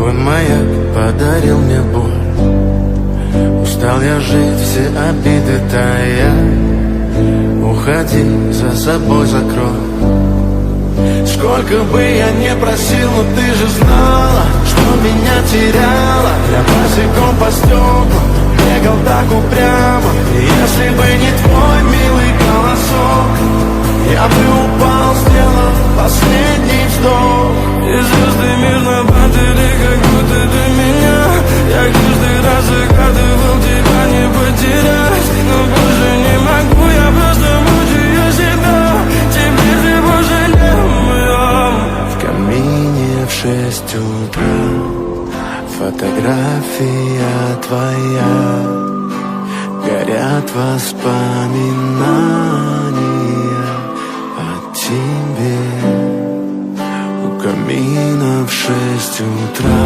Твой маяк подарил мне боль. Устал я жить, все обиды тая. Уходи, за собой закрой. Сколько бы я не просил, но ты же знала, что меня теряла. Я босиком по стеклам бегал так упрямо. Если бы не твой милый голосок, я бы упал, сделав последний вздох. И звезды мирно падали, как будто для меня. Я каждый раз загадывал тебя не потерять, но больше не могу, я просто мучаю себя. Теперь ты больше не моя. В камине в 6 утра фотография твоя. Горят воспоминания о тебе. У камина в 6 утра